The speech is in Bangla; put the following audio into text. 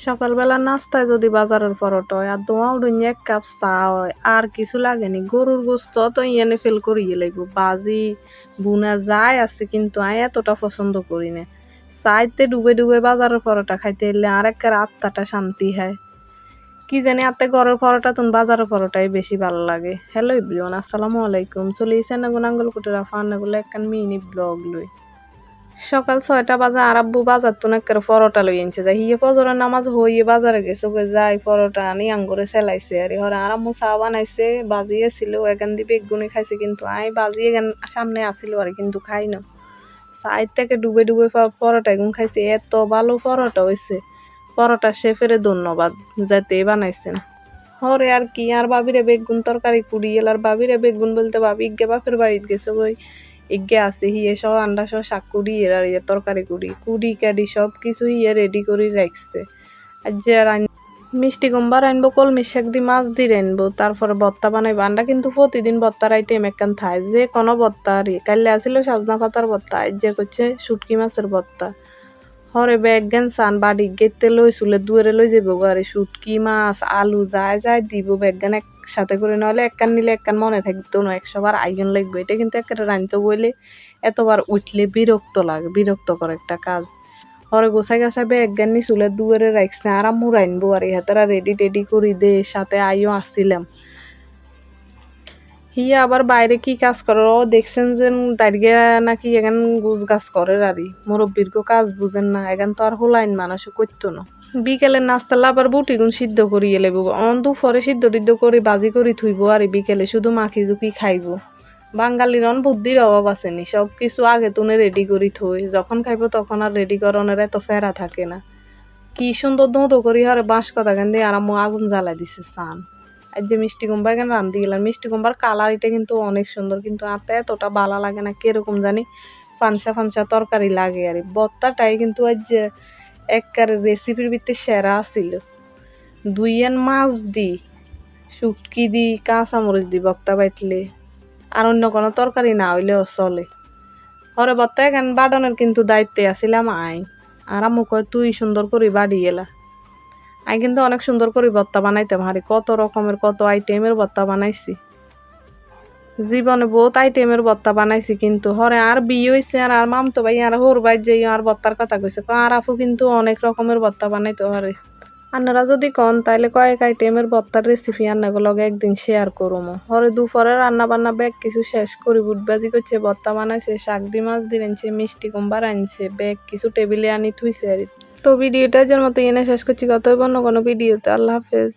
সকালবেলা নাস্তায় যদি বাজারের পরোটা হয় আর দোয়া উড়িয়ে এক কাপ চা হয় আর কিছু লাগেনি গরুর গোস্ত তো ইয়েনে ফেল করিয়ে লাগবো বাজি বুনা যাই আছে কিন্তু আমি এতটা পছন্দ করি না চাইতে ডুবে ডুবে বাজারের পরোটা খাইতে এলে আর একটা আত্মাটা শান্তি হয় কি জানি আত্মা ঘরের পরোটা তুমি বাজারের পরোটাই বেশি ভালো লাগে। হ্যালো এভরিওয়ান, আসসালামু আলাইকুম। চলে এসেছেন নাঙ্গল কুটিরা ফান্নাগুলো একখান মিনি ব্লগ লই। সকাল 6টা বাজে আর আব্বু বাজার তো নাকি পরোটা লই আনছে যাই হিয়ে ফজরের নামাজ হইয়ে বাজারে গেছে ওকে যাই পরোটা আনি আঙ্গুরে সেলাইছে আর হরে আর আম্মু চা বানাইছে বাজিয়ে ছিল এখান দিয়ে বেগুনি খাইছে কিন্তু আই বাজিয়ে এখান সামনে আসিল আর কিন্তু খাই না সাইড থেকে ডুবে ডুবে পরোটা এগুন খাইছে এত ভালো পরোটা হয়েছে। পরোটা শেফেরে ধন্যবাদ যাতে বানাইছেন। হরে আর কি আর বাবিরে বেগুন তরকারি কুড়ি এলার বাবিরে বেগুন বলতে বাবি ইগে বাপের বাড়িতে গেছে ওই ইগে আছে হিয়ে সহ আন্ডা সহ শাক কুড়ি আর ইয়ে তরকারি কুড়ি কাডি সব কিছু ইয়ে রেডি করে রাখছে। আর যে আর মিষ্টি কুমড়া আনবো কলমি শাক দিয়ে মাছ দিয়ে আনবো তারপরে ভর্তা বানাইবো আন্ডা কিন্তু প্রতিদিন ভর্তার আইটেম একখান থাই যে কোনো ভর্তা আর কাইলে আসিল সাজনা পাতার ভর্তা যে করছে শুটকি মাছের ভর্তা। হরে ব্যাগ গেন সান বাড়ি গেতে লই চুলে দুয়ারে লই যাবো আরে শুটকি মাছ আলু যায় যায় দিব ব্যাগ গান একসাথে করে নহলে একখান নিলে একখান মনে থাকতো না 100বার আইগন লাগবে এটা কিন্তু একটা রাঁধতে বইলে এতবার উঠলে বিরক্ত লাগে বিরক্তকর একটা কাজ। হরে গোছাই গাছাই ব্যাগ গান নি চুলে দুয়ারে রাখছে আর আম্মু রাইনবো আর হাতেরা রেডি টেডি করি দে সাথে আইও আসছিলাম। হিয়া আবার বাইরে কি কাজ করে ও দেখছেন যে দাঁড়িয়ে নাকি এখান গুছ গাছ করে আরই মুরব্বীর কাজ বুঝেন না এখান তো আর হোলাইন মানুষ করতো না। বিকেলের নাস্তালা আবার বুটিগুন সিদ্ধ করিয়ে লেব দুপুরে সিদ্ধ টিদ্ধ করে বাজি করে থুইব আর বিকেলে শুধু মাখি জুকি খাইব। বাঙালির বুদ্ধির অভাব আসেনি সব কিছু আগে তুনে রেডি করি থই যখন খাইব তখন আর রেডি করণের এত ফেরা থাকে না। কি সুন্দর ধোঁধো করি হরে বাঁশ কথা কেন দিয়ে আর আগুন জ্বালাই দিছে সান। আর যে মিষ্টি কুমড়া এখানে রান্ধি গেলাম মিষ্টি কুমড়ার কালার এটা কিন্তু অনেক সুন্দর কিন্তু আতে এতটা ভালো লাগে না কিরকম জানি ফানসা ফানসা তরকারি লাগে আর ভর্তাটাই কিন্তু আজ যে একবার রেসিপির ভিতরে সেরা ছিল। 2 মাছ দি শুটকি দি কাঁচামরিচ দি ভর্তা বাইটলে আর অন্য কোনো তরকারি না হইলেও চলে। হরে ভর্তা এখান বাডনের কিন্তু দায়িত্বে আসিলাম আই আর আম্মু কয় তুই সুন্দর করে বাড়ি এলা। আমি কিন্তু অনেক সুন্দর করে ভর্তা বানাইতাম হারি কত রকমের কত আইটেমের ভর্তা বানাইছি জীবনে বহুত আইটেমের ভর্তা বানাইছি কিন্তু হরে আর বিয়ে হয়েছে আর মামতো ভাই আর হোর ভাই যে আর ভর্তার কথা কইছে আর আপু কিন্তু অনেক রকমের ভর্তা বানাইতে পারে। আপনারা যদি কন তাইলে কয়েক আইটেমের ভর্তার রেসিপি লগে একদিন শেয়ার করবো। হরে দুপুরে রান্না বান্না ব্যাগ কিছু শেষ করি বুটবাজি করছে ভর্তা বানাইছে শাক দি মাছ দিয়ে আনছে মিষ্টি কুমড়া আনছে ব্যাগ কিছু টেবিলে আনি থুইছে আর তো ভিডিওটা যার মতো এনে শেষ করছি কত অন্য কোনো ভিডিওতে। আল্লাহ হাফেজ।